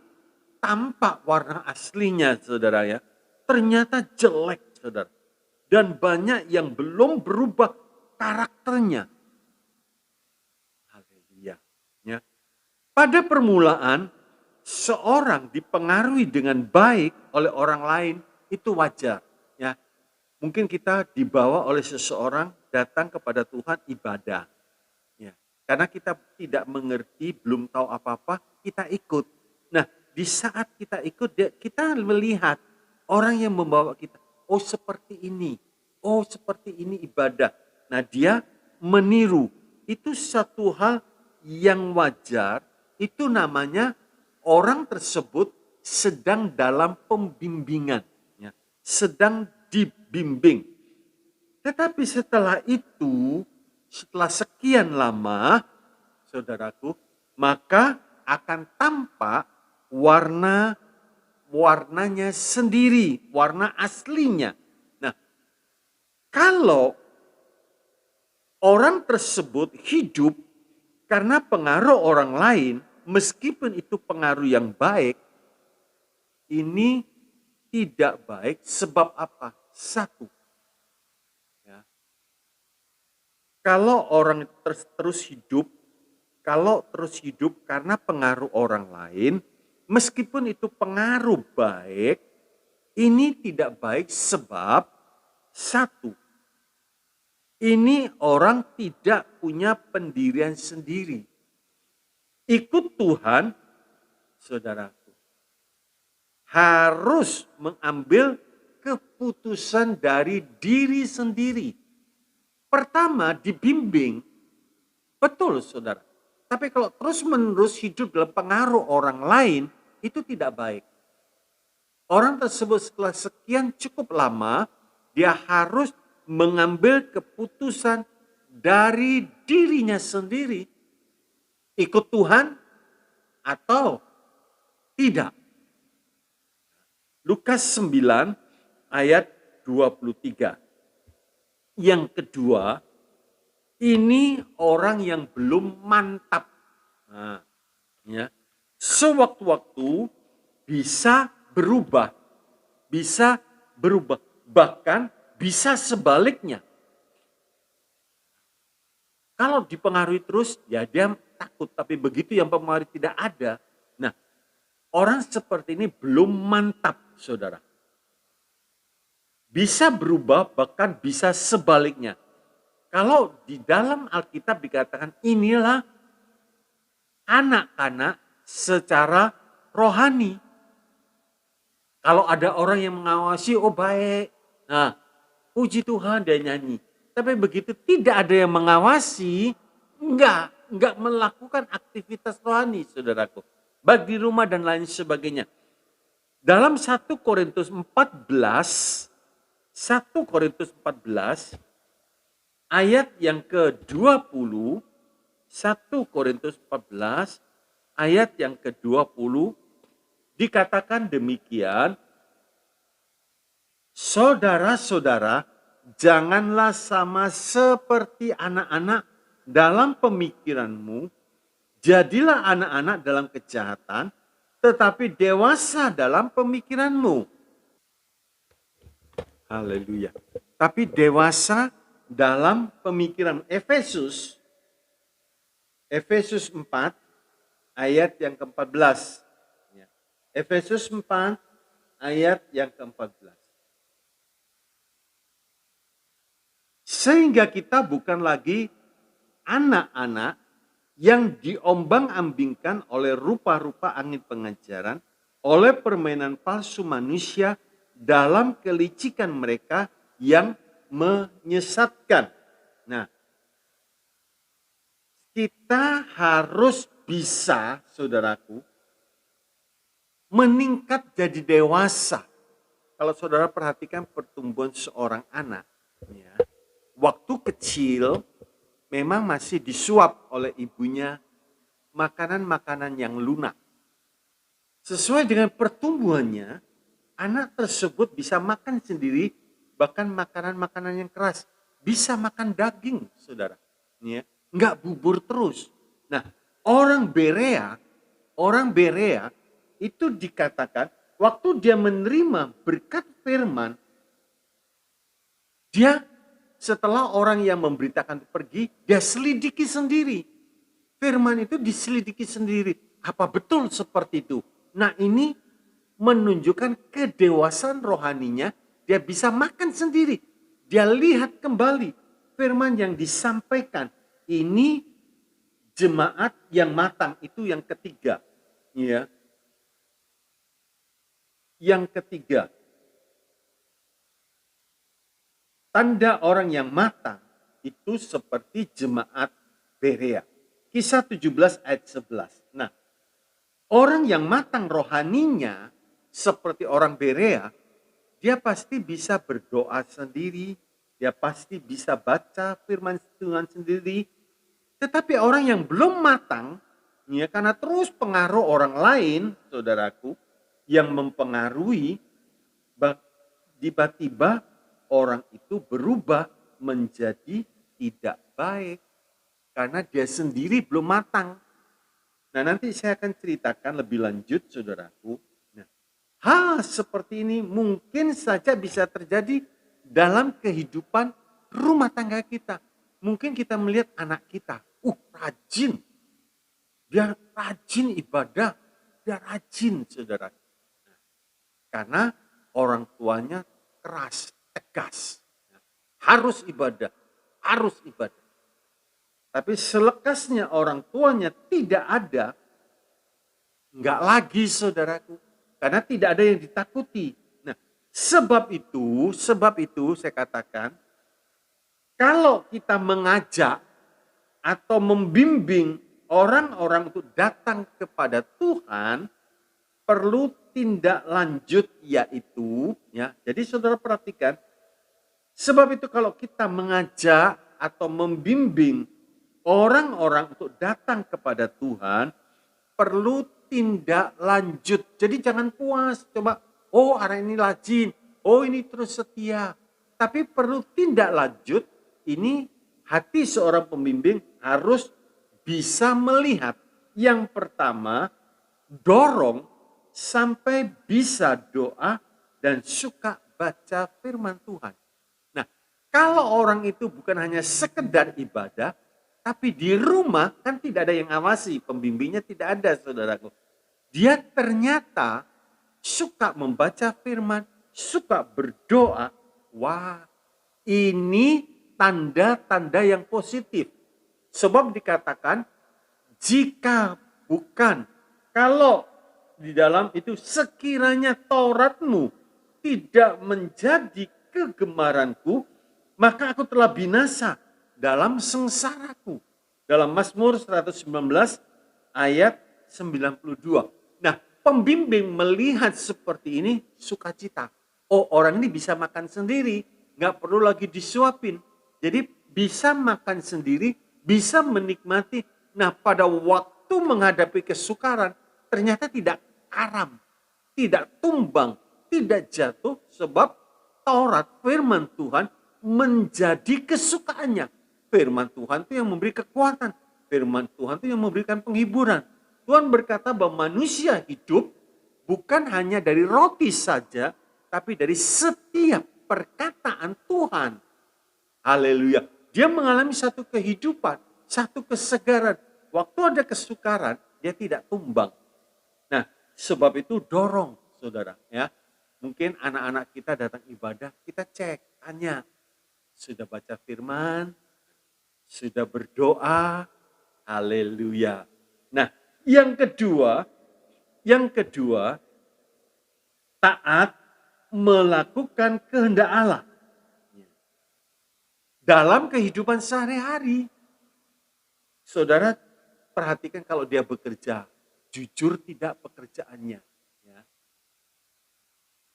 tampak warna aslinya saudara ya. Ternyata jelek saudara. Dan banyak yang belum berubah karakternya. Haleluya. Ya. Pada permulaan, seorang dipengaruhi dengan baik oleh orang lain itu wajar. Ya. Mungkin kita dibawa oleh seseorang datang kepada Tuhan ibadah. Karena kita tidak mengerti, belum tahu apa-apa, kita ikut. Nah, di saat kita ikut, kita melihat orang yang membawa kita. Oh seperti ini, oh seperti ini ibadah. Nah dia meniru. Itu satu hal yang wajar, itu namanya orang tersebut sedang dalam pembimbingan. Ya, sedang dibimbing. Tetapi setelah itu, setelah sekian lama, saudaraku, maka akan tampak warnanya sendiri, warna aslinya. Nah, kalau orang tersebut hidup karena pengaruh orang lain, meskipun itu pengaruh yang baik, ini tidak baik sebab apa? Satu, kalau orang terus hidup, karena pengaruh orang lain, meskipun itu pengaruh baik, ini tidak baik sebab satu, ini orang tidak punya pendirian sendiri. Ikut Tuhan, saudaraku, harus mengambil keputusan dari diri sendiri. Pertama dibimbing, betul saudara. Tapi kalau terus-menerus hidup dalam pengaruh orang lain, itu tidak baik. Orang tersebut setelah sekian cukup lama, dia harus mengambil keputusan dari dirinya sendiri. Ikut Tuhan atau tidak. Lukas 9 ayat 23. Yang kedua, ini orang yang belum mantap. Nah, ya. Sewaktu-waktu bisa berubah. Bahkan bisa sebaliknya. Kalau dipengaruhi terus, ya dia takut. Tapi begitu yang pengaruh tidak ada. Nah, orang seperti ini belum mantap, saudara. Bisa berubah, bahkan bisa sebaliknya. Kalau di dalam Alkitab dikatakan inilah anak-anak secara rohani. Kalau ada orang yang mengawasi, oh baik. Nah, puji Tuhan dia nyanyi. Tapi begitu tidak ada yang mengawasi, enggak melakukan aktivitas rohani, saudaraku. Baik di rumah dan lain sebagainya. Dalam 1 Korintus 14, ayat yang ke-20, 1 Korintus 14, ayat yang ke-20, dikatakan demikian, saudara-saudara, janganlah sama seperti anak-anak dalam pemikiranmu, jadilah anak-anak dalam kejahatan, tetapi dewasa dalam pemikiranmu. Haleluya. Tapi dewasa dalam pemikiran. Efesus 4 ayat yang ke-14. Efesus 4 ayat yang ke-14. Sehingga kita bukan lagi anak-anak yang diombang-ambingkan oleh rupa-rupa angin pengajaran, oleh permainan palsu manusia dalam kelicikan mereka yang menyesatkan. Nah, kita harus bisa, saudaraku, meningkat jadi dewasa. Kalau saudara perhatikan pertumbuhan seorang anak, ya, waktu kecil memang masih disuap oleh ibunya makanan-makanan yang lunak. Sesuai dengan pertumbuhannya, anak tersebut bisa makan sendiri, bahkan makanan-makanan yang keras. Bisa makan daging, saudara. Ya, nggak bubur terus. Nah, orang Berea itu dikatakan waktu dia menerima berkat firman, dia setelah orang yang memberitakan pergi, dia selidiki sendiri. Firman itu diselidiki sendiri. Apa betul seperti itu? Nah, ini menunjukkan kedewasaan rohaninya. Dia bisa makan sendiri. Dia lihat kembali firman yang disampaikan. Ini jemaat yang matang, itu yang ketiga. Ya. Yang ketiga. Tanda orang yang matang itu seperti jemaat Berea. Kisah 17 ayat 11. Nah, orang yang matang rohaninya seperti orang Berea, dia pasti bisa berdoa sendiri, dia pasti bisa baca firman Tuhan sendiri. Tetapi orang yang belum matang, ya, karena terus pengaruh orang lain, saudaraku, yang mempengaruhi, tiba-tiba orang itu berubah menjadi tidak baik karena dia sendiri belum matang. Nah, nanti saya akan ceritakan lebih lanjut, saudaraku. Nah, hal seperti ini mungkin saja bisa terjadi dalam kehidupan rumah tangga kita. Mungkin kita melihat anak kita, rajin. Dia rajin ibadah, dia rajin, saudara. Nah, karena orang tuanya keras, tegas. Harus ibadah, harus ibadah. Tapi selekasnya orang tuanya tidak ada, enggak lagi, saudaraku. Karena tidak ada yang ditakuti. Nah, sebab itu saya katakan, kalau kita mengajak atau membimbing orang-orang untuk datang kepada Tuhan, perlu tindak lanjut, yaitu, ya. Jadi saudara perhatikan, sebab itu kalau kita mengajak atau membimbing orang-orang untuk datang kepada Tuhan, perlu tindak lanjut. Jadi jangan puas, coba, hari ini rajin, ini terus setia. Tapi perlu tindak lanjut, ini hati seorang pembimbing harus bisa melihat. Yang pertama, dorong sampai bisa doa dan suka baca firman Tuhan. Nah, kalau orang itu bukan hanya sekedar ibadah, tapi di rumah kan tidak ada yang awasi, pembimbingnya tidak ada, saudaraku. Dia ternyata suka membaca firman, suka berdoa. Wah, ini tanda-tanda yang positif. Sebab dikatakan, jika bukan, kalau di dalam itu sekiranya Tauratmu tidak menjadi kegemaranku, maka aku telah binasa dalam sengsaraku. Dalam Mazmur 119 ayat 92. Nah, pembimbing melihat seperti ini sukacita. Oh, orang ini bisa makan sendiri, nggak perlu lagi disuapin. Jadi bisa makan sendiri, bisa menikmati. Nah, pada waktu menghadapi kesukaran, ternyata tidak karam, tidak tumbang, tidak jatuh, sebab Taurat, firman Tuhan, menjadi kesukaannya. Firman Tuhan itu yang memberi kekuatan. Firman Tuhan itu yang memberikan penghiburan. Tuhan berkata bahwa manusia hidup bukan hanya dari roti saja, tapi dari setiap perkataan Tuhan. Haleluya. Dia mengalami satu kehidupan, satu kesegaran. Waktu ada kesukaran, dia tidak tumbang. Nah, sebab itu dorong, saudara. Ya, mungkin anak-anak kita datang ibadah, kita cek, tanya, sudah baca firman, sudah berdoa, haleluya. Nah, yang kedua, taat melakukan kehendak Allah. Dalam kehidupan sehari-hari, saudara perhatikan kalau dia bekerja, jujur tidak pekerjaannya. Ya.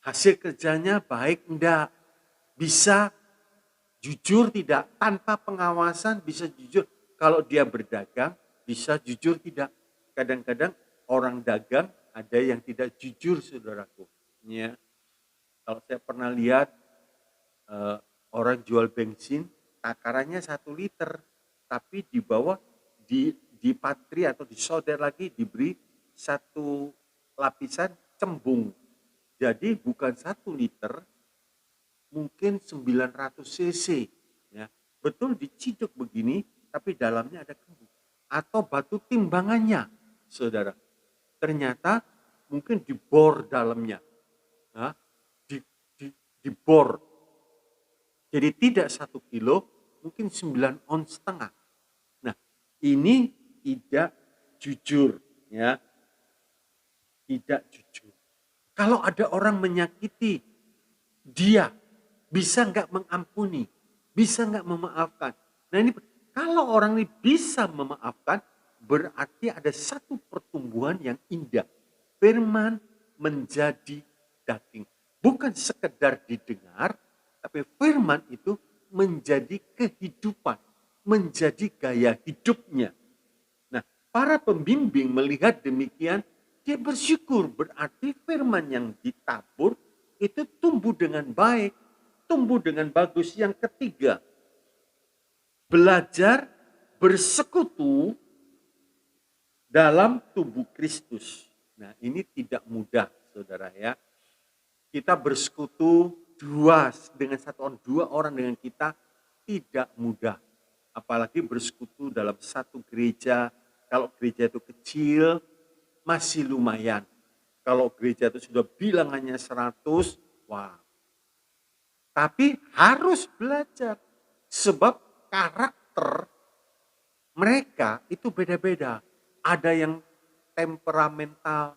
Hasil kerjanya baik enggak, bisa jujur tidak, tanpa pengawasan bisa jujur. Kalau dia berdagang, bisa jujur tidak. Kadang-kadang orang dagang ada yang tidak jujur, saudaraku. Ya. Kalau saya pernah lihat orang jual bensin, takarannya 1 liter, tapi di bawah dipatri atau disolder lagi, diberi 1 lapisan cembung. Jadi bukan 1 liter, mungkin 900 cc. Ya. Betul diciduk begini, tapi dalamnya ada kembung. Atau batu timbangannya, saudara. Ternyata mungkin dibor dalamnya. Nah, dibor. Jadi tidak 1 kilo, mungkin 9,5 ons. Nah, ini tidak jujur, ya. Tidak jujur. Kalau ada orang menyakiti dia, bisa nggak mengampuni, bisa nggak memaafkan. Nah, ini kalau orang ini bisa memaafkan, berarti ada satu pertumbuhan yang indah. Firman menjadi daging. Bukan sekedar didengar, tapi firman itu menjadi kehidupan, menjadi gaya hidupnya. Nah, para pembimbing melihat demikian, dia bersyukur, berarti firman yang ditabur itu tumbuh dengan baik, tumbuh dengan bagus. Yang ketiga, belajar bersekutu dalam tubuh Kristus. Nah, ini tidak mudah, saudara ya. Kita bersekutu dengan dua orang dengan kita tidak mudah. Apalagi bersekutu dalam satu gereja. Kalau gereja itu kecil, masih lumayan. Kalau gereja itu sudah bilangannya 100, wah. Tapi harus belajar. Sebab karakter mereka itu beda-beda. Ada yang temperamental.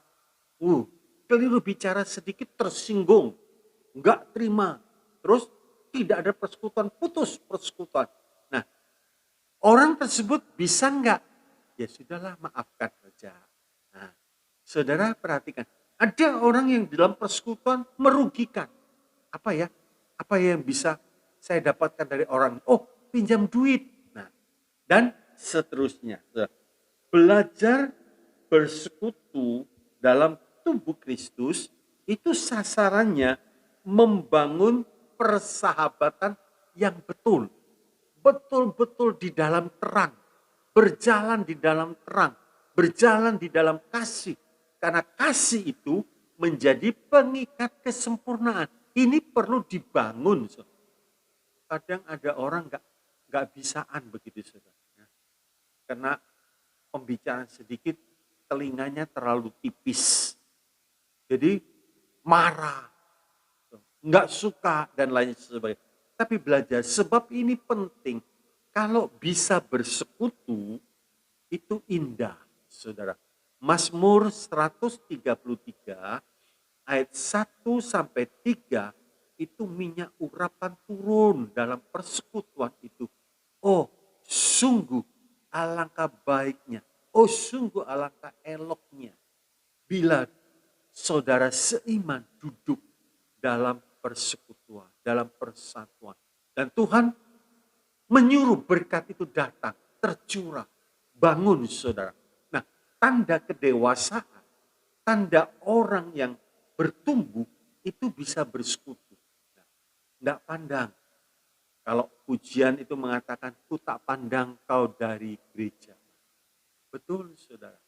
Keliru bicara sedikit tersinggung. Enggak terima. Terus tidak ada persekutuan, putus persekutuan. Nah, orang tersebut bisa enggak? Ya sudahlah, maafkan saja. Nah, saudara perhatikan. Ada orang yang dalam persekutuan merugikan. Apa ya? Apa yang bisa saya dapatkan dari orang? Oh, pinjam duit. Nah, dan seterusnya. Belajar bersekutu dalam tubuh Kristus itu sasarannya membangun persahabatan yang betul. Betul-betul di dalam terang. Berjalan di dalam terang. Berjalan di dalam kasih. Karena kasih itu menjadi pengikat kesempurnaan. Ini perlu dibangun. Kadang ada orang nggak bisaan begitu, saudara. Karena pembicaraan sedikit, telinganya terlalu tipis. Jadi marah, nggak suka dan lain sebagainya. tapi belajar. Sebab ini penting. Kalau bisa bersekutu, itu indah, saudara. Mazmur 133 ayat 1 sampai 3 itu minyak urapan turun dalam persekutuan itu. Oh, sungguh alangkah baiknya. Oh, sungguh alangkah eloknya bila saudara seiman duduk dalam persekutuan, dalam persatuan. Dan Tuhan menyuruh berkat itu datang, tercurah, bangun saudara. Nah, tanda kedewasaan, tanda orang yang bertumbuh itu bisa bersekutu. Tidak pandang. Kalau pujian itu mengatakan, ku tak pandang kau dari gereja. Betul saudara.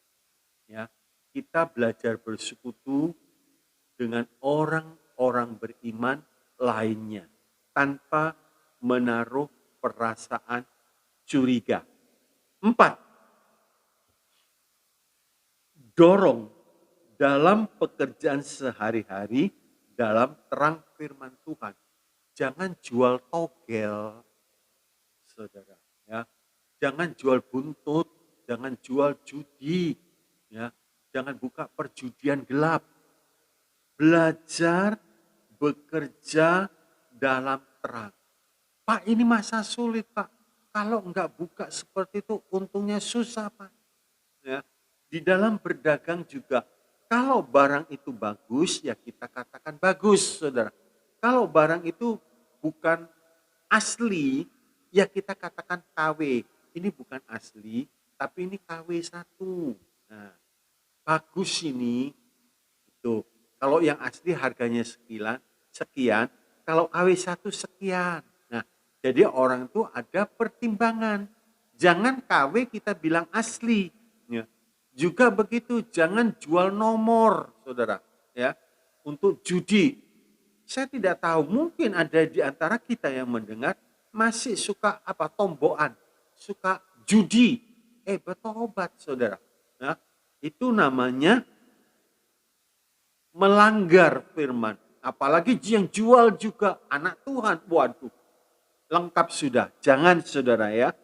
Ya, kita belajar bersekutu dengan orang-orang beriman lainnya tanpa menaruh perasaan curiga. 4. Dorong dalam pekerjaan sehari-hari dalam terang firman Tuhan. Jangan jual togel, saudara. Ya, jangan jual buntut, jangan jual judi, ya, jangan buka perjudian gelap. Belajar bekerja dalam terang. Pak, ini masa sulit, Pak. Kalau enggak buka seperti itu, untungnya susah, Pak. Ya, di dalam berdagang juga, kalau barang itu bagus, ya kita katakan bagus, saudara. Kalau barang itu bukan asli, ya kita katakan KW. Ini bukan asli, tapi ini KW1. Nah, bagus ini. Itu. Kalau yang asli harganya sekian, kalau KW1 sekian. Nah, jadi orang itu ada pertimbangan. Jangan KW kita bilang asli. Ya. Juga begitu, jangan jual nomor, saudara. Ya, untuk judi. Saya tidak tahu, mungkin ada di antara kita yang mendengar masih suka tombokan, suka judi. Bertobat, saudara. Nah, itu namanya melanggar firman. Apalagi yang jual juga anak Tuhan. Waduh, lengkap sudah. Jangan saudara ya.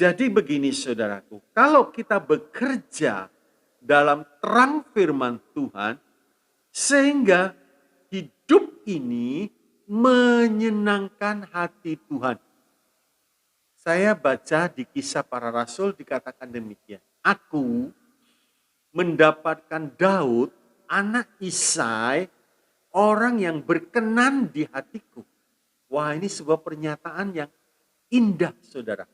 Jadi begini saudaraku, kalau kita bekerja dalam terang firman Tuhan, sehingga hidup ini menyenangkan hati Tuhan. Saya baca di Kisah Para Rasul dikatakan demikian. Aku mendapatkan Daud, anak Isai, orang yang berkenan di hatiku. Wah, ini sebuah pernyataan yang indah, saudara.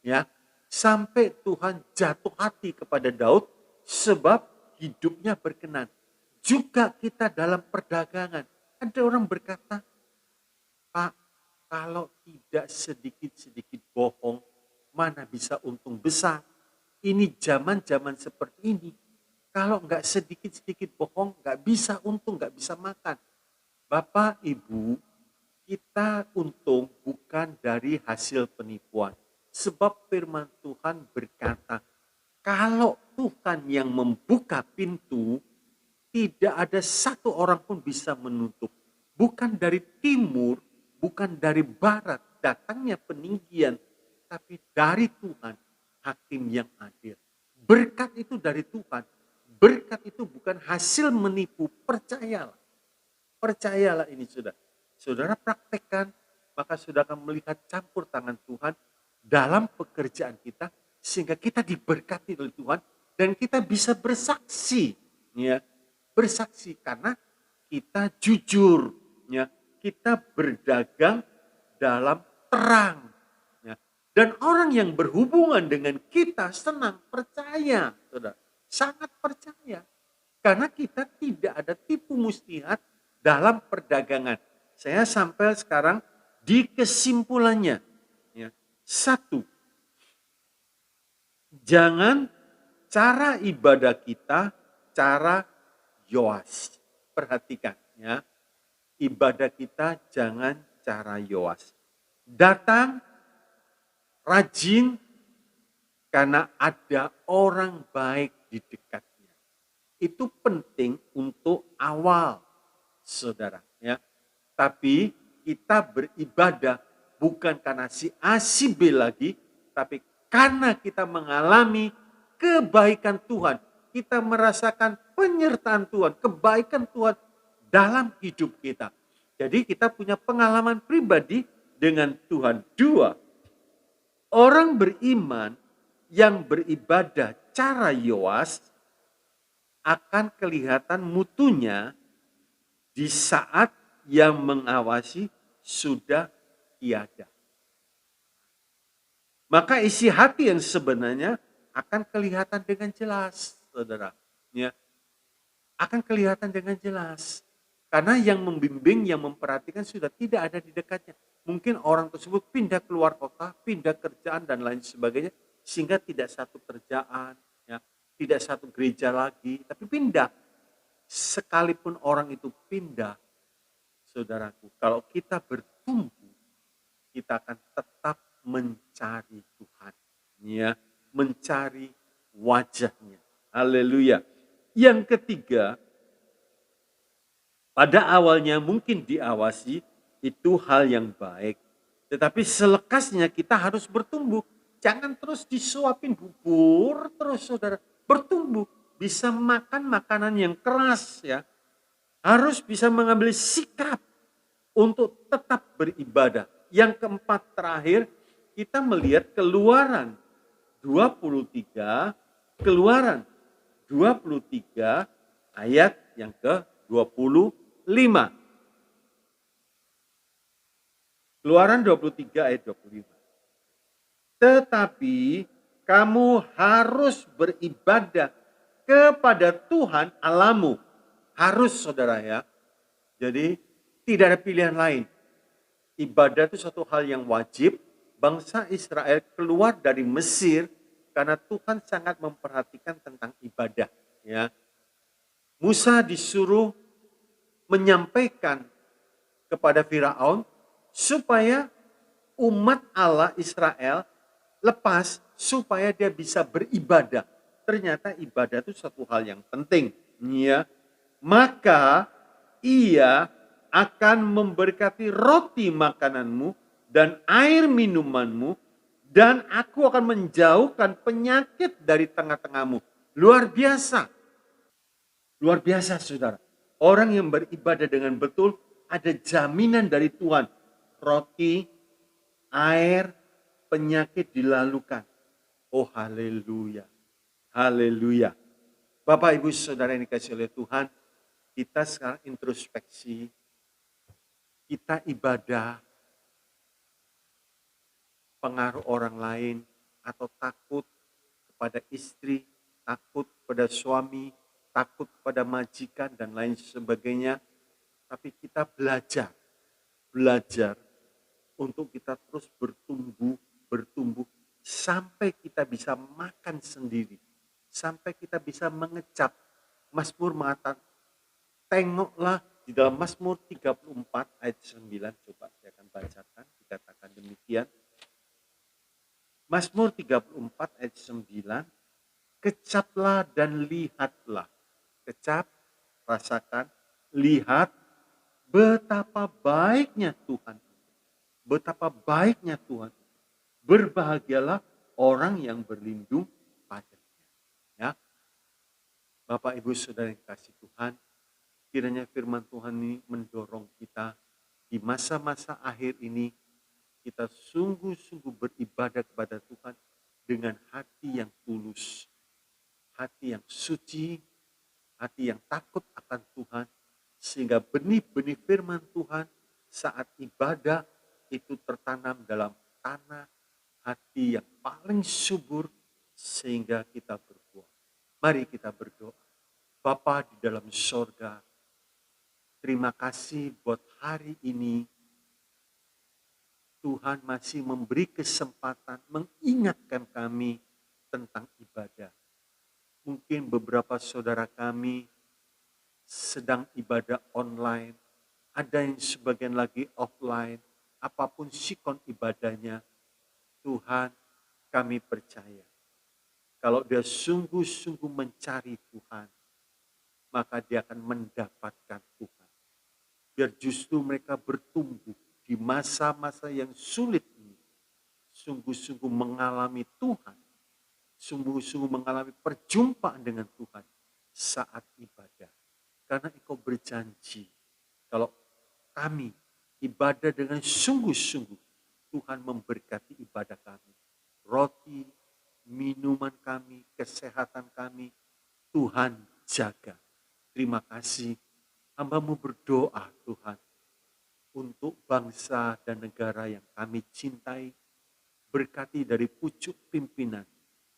Ya, sampai Tuhan jatuh hati kepada Daud sebab hidupnya berkenan. Juga kita dalam perdagangan. Ada orang berkata, Pak, kalau tidak sedikit-sedikit bohong, mana bisa untung besar? Ini zaman-zaman seperti ini. Kalau nggak sedikit-sedikit bohong, nggak bisa untung, nggak bisa makan. Bapak, Ibu, kita untung bukan dari hasil penipuan. Sebab firman Tuhan berkata, kalau Tuhan yang membuka pintu, tidak ada satu orang pun bisa menutup. Bukan dari timur, bukan dari barat, datangnya peninggian, tapi dari Tuhan, hakim yang adil. Berkat itu dari Tuhan. Berkat itu bukan hasil menipu, percayalah. Percayalah ini sudah. Saudara praktekkan, maka saudara akan melihat campur tangan Tuhan dalam pekerjaan kita, sehingga kita diberkati oleh Tuhan, dan kita bisa bersaksi. Ya, bersaksi karena kita jujur. Ya, kita berdagang dalam terang. Ya, dan orang yang berhubungan dengan kita senang, percaya. Saudara, sangat percaya. Karena kita tidak ada tipu muslihat dalam perdagangan. Saya sampai sekarang di kesimpulannya. Ya. 1. Jangan cara ibadah kita cara Yoas. Perhatikan ya. Ibadah kita jangan cara Yoas. Datang rajin karena ada orang baik di dekatnya. Itu penting untuk awal, saudara. Ya. Tapi kita beribadah bukan karena si A si B lagi, tapi karena kita mengalami kebaikan Tuhan. Kita merasakan penyertaan Tuhan, kebaikan Tuhan dalam hidup kita. Jadi kita punya pengalaman pribadi dengan Tuhan. Dua, orang beriman yang beribadah cara Yoas akan kelihatan mutunya di saat yang mengawasi sudah tiada. Maka isi hati yang sebenarnya akan kelihatan dengan jelas, saudara. Ya, akan kelihatan dengan jelas. Karena yang membimbing, yang memperhatikan sudah tidak ada di dekatnya. Mungkin orang tersebut pindah keluar kota, pindah kerjaan dan lain sebagainya. Sehingga tidak satu kerjaan, ya, tidak satu gereja lagi, tapi pindah. Sekalipun orang itu pindah, saudaraku, kalau kita bertumbuh, kita akan tetap mencari Tuhan, ya, mencari wajahnya. Haleluya. Yang ketiga, pada awalnya mungkin diawasi itu hal yang baik, tetapi selekasnya kita harus bertumbuh. Jangan terus disuapin bubur terus, saudara. Bertumbuh, bisa makan makanan yang keras, ya. Harus bisa mengambil sikap untuk tetap beribadah. Yang keempat terakhir, kita melihat Keluaran 23, Keluaran 23 ayat yang ke-25. Keluaran 23 ayat 25. Tetapi kamu harus beribadah kepada Tuhan Allahmu. Harus, saudara, ya. Jadi tidak ada pilihan lain. Ibadah itu satu hal yang wajib. Bangsa Israel keluar dari Mesir karena Tuhan sangat memperhatikan tentang ibadah, ya. Musa disuruh menyampaikan kepada Firaun supaya umat Allah Israel lepas, supaya dia bisa beribadah. Ternyata ibadah itu satu hal yang penting, ya. Maka ia akan memberkati roti makananmu dan air minumanmu, dan aku akan menjauhkan penyakit dari tengah-tengahmu. Luar biasa. Luar biasa, saudara. Orang yang beribadah dengan betul ada jaminan dari Tuhan. Roti, air, penyakit dilalukan. Oh, haleluya. Haleluya. Bapak, Ibu, Saudara yang dikasihi oleh Tuhan, kita sekarang introspeksi. Kita ibadah, pengaruh orang lain, atau takut kepada istri, takut kepada suami, takut kepada majikan, dan lain sebagainya. Tapi kita belajar untuk kita terus bertumbuh, sampai kita bisa makan sendiri, sampai kita bisa mengecap. Mazmur mengatakan, tengoklah di dalam Mazmur 34 ayat 9, coba saya akan bacakan, dikatakan demikian. Mazmur 34 ayat 9, kecaplah dan lihatlah. Kecap, rasakan, lihat betapa baiknya Tuhan. Betapa baiknya Tuhan. Berbahagialah orang yang berlindung padanya. Ya. Bapak, Ibu, Saudara yang kasih Tuhan, kiranya firman Tuhan ini mendorong kita di masa-masa akhir ini, kita sungguh-sungguh beribadah kepada Tuhan dengan hati yang tulus, hati yang suci, hati yang takut akan Tuhan, sehingga benih-benih firman Tuhan saat ibadah itu tertanam dalam tanah hati yang paling subur, sehingga kita berbuah. Mari kita berdoa. Bapa di dalam sorga, terima kasih buat hari ini. Tuhan masih memberi kesempatan mengingatkan kami tentang ibadah. Mungkin beberapa saudara kami sedang ibadah online, ada yang sebagian lagi offline, apapun sikon ibadahnya, Tuhan, kami percaya kalau dia sungguh-sungguh mencari Tuhan, maka dia akan mendapatkan Tuhan. Biar justru mereka bertumbuh, di masa-masa yang sulit ini sungguh-sungguh mengalami Tuhan, sungguh-sungguh mengalami perjumpaan dengan Tuhan saat ibadah. Karena Engkau berjanji kalau kami ibadah dengan sungguh-sungguh, Tuhan memberkati ibadah kami. Roti, minuman kami, kesehatan kami, Tuhan jaga. Terima kasih. Hamba-Mu berdoa Tuhan untuk bangsa dan negara yang kami cintai. Berkati dari pucuk pimpinan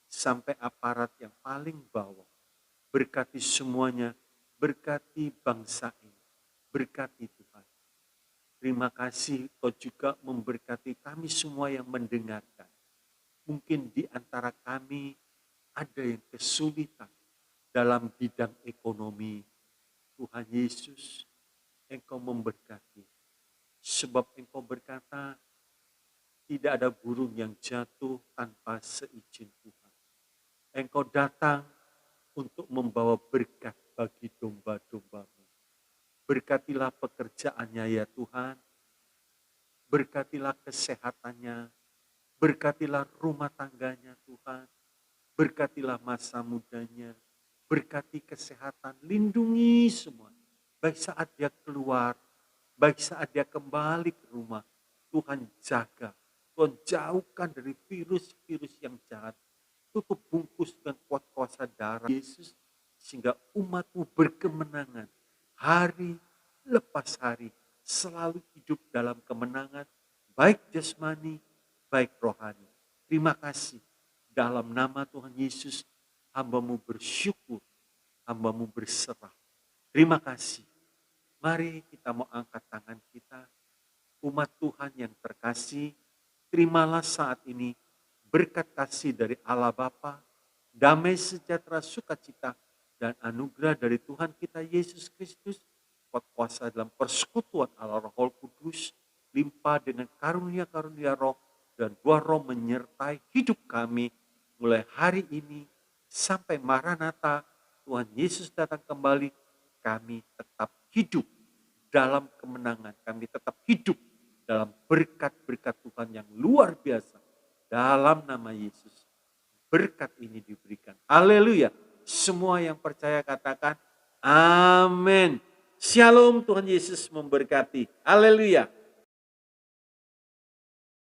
sampai aparat yang paling bawah. Berkati semuanya, berkati bangsa ini. Berkati Tuhan. Terima kasih Kau juga memberkati kami semua yang mendengarkan. Mungkin di antara kami ada yang kesulitan dalam bidang ekonomi. Tuhan Yesus, Engkau memberkati. Sebab Engkau berkata, tidak ada burung yang jatuh tanpa seizin Tuhan. Engkau datang untuk membawa berkat bagi domba-domba-Mu. Berkatilah pekerjaannya ya Tuhan. Berkatilah kesehatannya. Berkatilah rumah tangganya Tuhan. Berkatilah masa mudanya. Berkati kesehatan. Lindungi semua. Baik saat dia keluar. Baik saat dia kembali ke rumah. Tuhan jaga. Tuhan jauhkan dari virus-virus yang jahat. Tutup bungkus dengan kuat kuasa darah Yesus. Sehingga umat-Mu berkemenangan. Hari lepas hari. Selalu hidup dalam kemenangan. Baik jasmani, baik rohani. Terima kasih. Dalam nama Tuhan Yesus, hamba-Mu bersyukur, hamba-Mu berserah. Terima kasih. Mari kita mau angkat tangan kita. Umat Tuhan yang terkasih, terimalah saat ini berkat kasih dari Allah Bapa, damai sejahtera sukacita, dan anugerah dari Tuhan kita Yesus Kristus, kuat kuasa dalam persekutuan Allah Roh Kudus, limpah dengan karunia-karunia roh, dan buah roh menyertai hidup kami, mulai hari ini sampai Maranatha, Tuhan Yesus datang kembali, kami tetap hidup dalam kemenangan. Kami tetap hidup dalam berkat-berkat Tuhan yang luar biasa. Dalam nama Yesus, berkat ini diberikan. Haleluya. Semua yang percaya katakan, amin. Shalom, Tuhan Yesus memberkati. Haleluya.